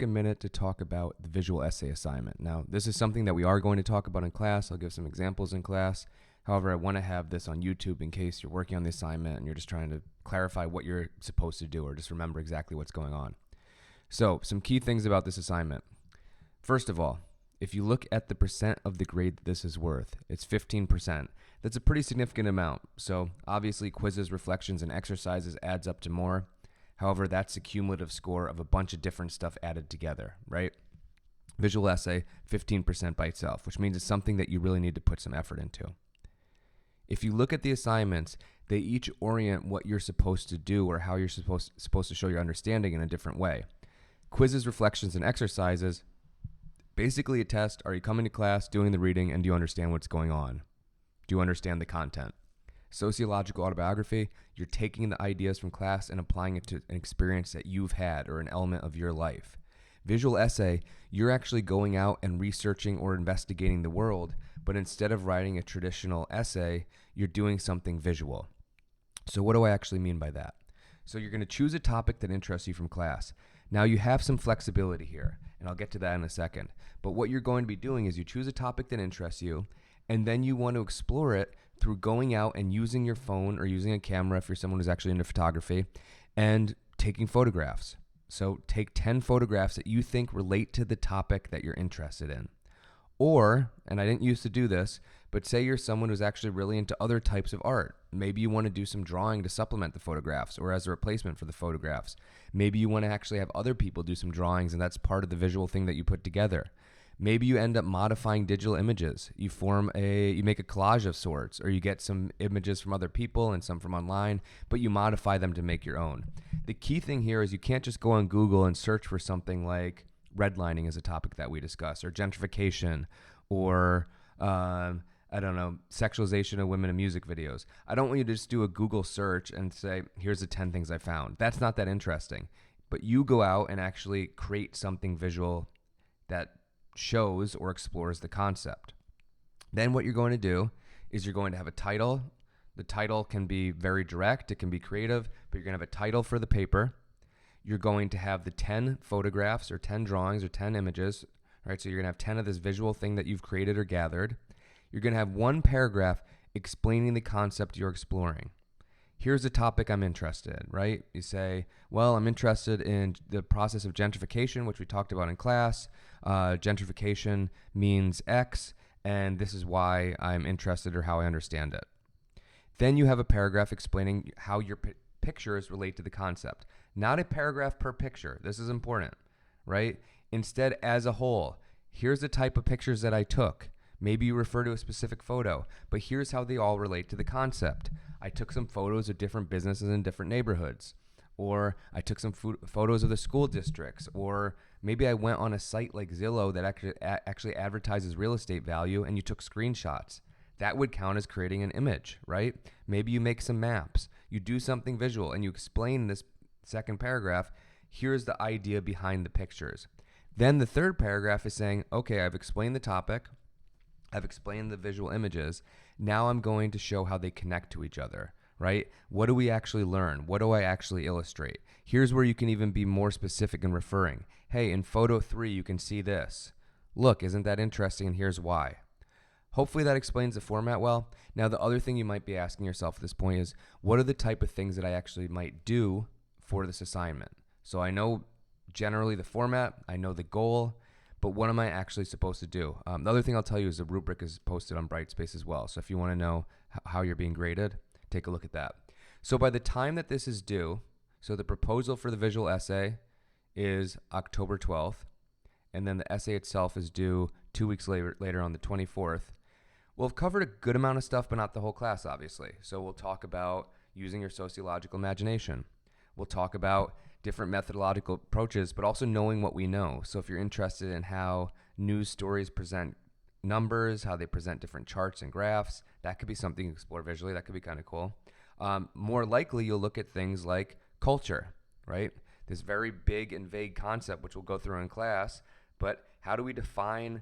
a minute to talk about the visual essay assignment. Now, this is something that we are going to talk about in class. I'll give some examples in class. However, I want to have this on YouTube in case you're working on the assignment and you're just trying to clarify what you're supposed to do or just remember exactly what's going on. So, some key things about this assignment. First of all, if you look at the percent of the grade that this is worth, it's 15%. That's a pretty significant amount. So, obviously, quizzes, reflections, and exercises adds up to more. However, that's a cumulative score of a bunch of different stuff added together, right? Visual essay, 15% by itself, which means it's something that you really need to put some effort into. If you look at the assignments, they each orient what you're supposed to do or how you're supposed to show your understanding in a different way. Quizzes, reflections, and exercises, basically a test. Are you coming to class, doing the reading, and do you understand what's going on? Do you understand the content? Sociological autobiography, you're taking the ideas from class and applying it to an experience that you've had or an element of your life. Visual essay, you're actually going out and researching or investigating the world, but instead of writing a traditional essay, you're doing something visual. So what do I actually mean by that? So you're going to choose a topic that interests you from class. Now you have some flexibility here, and I'll get to that in a second. But what you're going to be doing is you choose a topic that interests you, and then you want to explore it through going out and using your phone or using a camera if you're someone who's actually into photography, and taking photographs. So take 10 photographs that you think relate to the topic that you're interested in. Or, and I didn't used to do this, but say you're someone who's actually really into other types of art. Maybe you want to do some drawing to supplement the photographs or as a replacement for the photographs. Maybe you want to actually have other people do some drawings and that's part of the visual thing that you put together. Maybe you end up modifying digital images. You make a collage of sorts, or you get some images from other people and some from online, but you modify them to make your own. The key thing here is you can't just go on Google and search for something like redlining is a topic that we discuss, or gentrification, or sexualization of women in music videos. I don't want you to just do a Google search and say, here's the 10 things I found. That's not that interesting. But you go out and actually create something visual that shows or explores the concept. Then what you're going to do is you're going to have a title. The title can be very direct, it can be creative, but you're going to have a title for the paper. You're going to have the 10 photographs or 10 drawings or 10 images, right? So you're going to have 10 of this visual thing that you've created or gathered. You're going to have one paragraph explaining the concept you're exploring. Here's the topic I'm interested in, right? You say, well, I'm interested in the process of gentrification, which we talked about in class. Gentrification means X, and this is why I'm interested or how I understand it. Then you have a paragraph explaining how your pictures relate to the concept. Not a paragraph per picture. This is important, right? Instead, as a whole, here's the type of pictures that I took. Maybe you refer to a specific photo, but here's how they all relate to the concept. I took some photos of different businesses in different neighborhoods, or I took some photos of the school districts, or maybe I went on a site like Zillow that actually advertises real estate value and you took screenshots. That would count as creating an image, right? Maybe you make some maps, you do something visual, and you explain this second paragraph, here's the idea behind the pictures. Then the third paragraph is saying, okay, I've explained the topic, I've explained the visual images. Now I'm going to show how they connect to each other, right? What do we actually learn? What do I actually illustrate? Here's where you can even be more specific in referring. Hey, in photo 3, you can see this. Look, isn't that interesting? And here's why. Hopefully that explains the format well. Now, the other thing you might be asking yourself at this point is, what are the type of things that I actually might do for this assignment? So I know generally the format, I know the goal, but what am I actually supposed to do? The other thing I'll tell you is the rubric is posted on Brightspace as well. So if you want to know how you're being graded, take a look at that. So by the time that this is due, so the proposal for the visual essay is October 12th, and then the essay itself is due 2 weeks later on the 24th. We'll have covered a good amount of stuff, but not the whole class, obviously. So we'll talk about using your sociological imagination. We'll talk about different methodological approaches, but also knowing what we know. So if you're interested in how news stories present numbers, how they present different charts and graphs, that could be something you explore visually. That could be kind of cool. More likely, you'll look at things like culture, right? This very big and vague concept, which we'll go through in class, but how do we define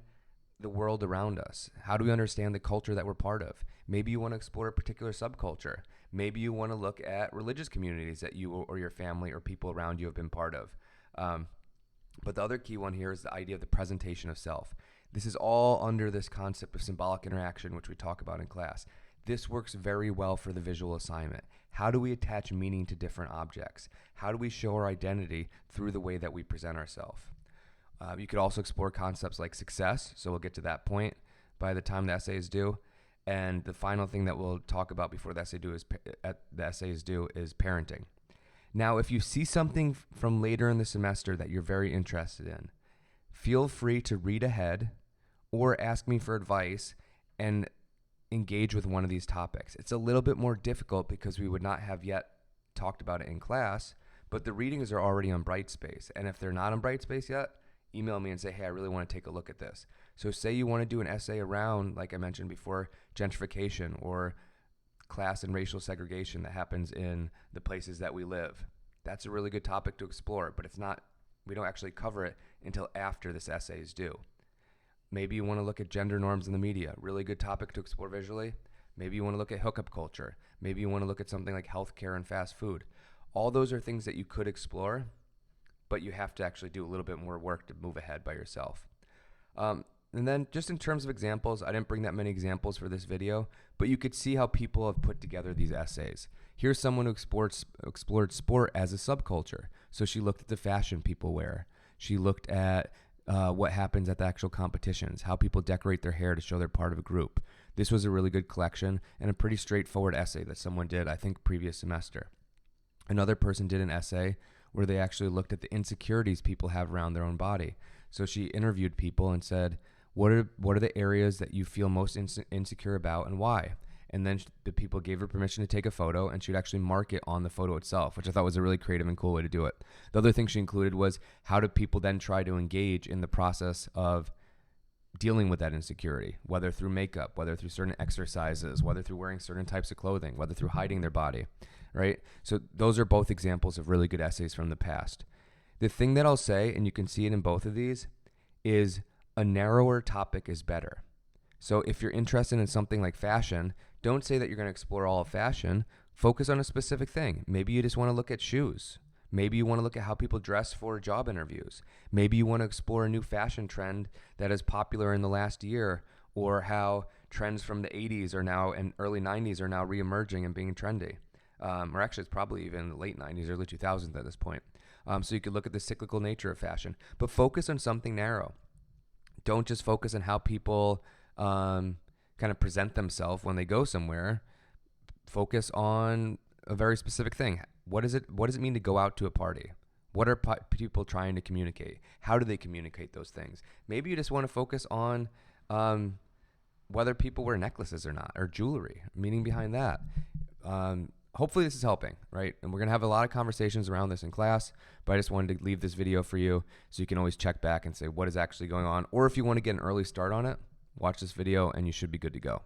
the world around us? How do we understand the culture that we're part of? Maybe you want to explore a particular subculture. Maybe you want to look at religious communities that you or your family or people around you have been part of. But the other key one here is the idea of the presentation of self. This is all under this concept of symbolic interaction, which we talk about in class. This works very well for the visual assignment. How do we attach meaning to different objects? How do we show our identity through the way that we present ourselves? You could also explore concepts like success, so we'll get to that point by the time the essay is due. And the final thing that we'll talk about before the essay is due is parenting. Now, if you see something from later in the semester that you're very interested in, feel free to read ahead or ask me for advice and engage with one of these topics. It's a little bit more difficult because we would not have yet talked about it in class, but the readings are already on Brightspace. And if they're not on Brightspace yet, email me and say, hey, I really want to take a look at this. So say you want to do an essay around, like I mentioned before, gentrification or class and racial segregation that happens in the places that we live. That's a really good topic to explore, but we don't actually cover it until after this essay is due. Maybe you want to look at gender norms in the media, really good topic to explore visually. Maybe you want to look at hookup culture. Maybe you want to look at something like healthcare and fast food. All those are things that you could explore, but you have to actually do a little bit more work to move ahead by yourself. And then just in terms of examples, I didn't bring that many examples for this video, but you could see how people have put together these essays. Here's someone who explored sport as a subculture. So she looked at the fashion people wear. She looked at what happens at the actual competitions, how people decorate their hair to show they're part of a group. This was a really good collection and a pretty straightforward essay that someone did, I think, previous semester. Another person did an essay where they actually looked at the insecurities people have around their own body. So she interviewed people and said, what are the areas that you feel most insecure about and why? And then the people gave her permission to take a photo, and she'd actually mark it on the photo itself, which I thought was a really creative and cool way to do it. The other thing she included was how do people then try to engage in the process of dealing with that insecurity, whether through makeup, whether through certain exercises, whether through wearing certain types of clothing, whether through hiding their body, right? So those are both examples of really good essays from the past. The thing that I'll say, and you can see it in both of these, is a narrower topic is better. So if you're interested in something like fashion, don't say that you're going to explore all of fashion. Focus on a specific thing. Maybe you just want to look at shoes. Maybe you want to look at how people dress for job interviews. Maybe you want to explore a new fashion trend that is popular in the last year, or how trends from the 80s are now and early 90s are now reemerging and being trendy. Or actually, it's probably even the late 90s, early 2000s at this point. So you could look at the cyclical nature of fashion, but focus on something narrow. Don't just focus on how people kind of present themselves when they go somewhere. Focus on a very specific thing. What does it mean to go out to a party? What are people trying to communicate? How do they communicate those things? Maybe you just want to focus on whether people wear necklaces or not, or jewelry, meaning behind that. Hopefully this is helping, right? And we're going to have a lot of conversations around this in class, but I just wanted to leave this video for you so you can always check back and say what is actually going on. Or if you want to get an early start on it, watch this video and you should be good to go.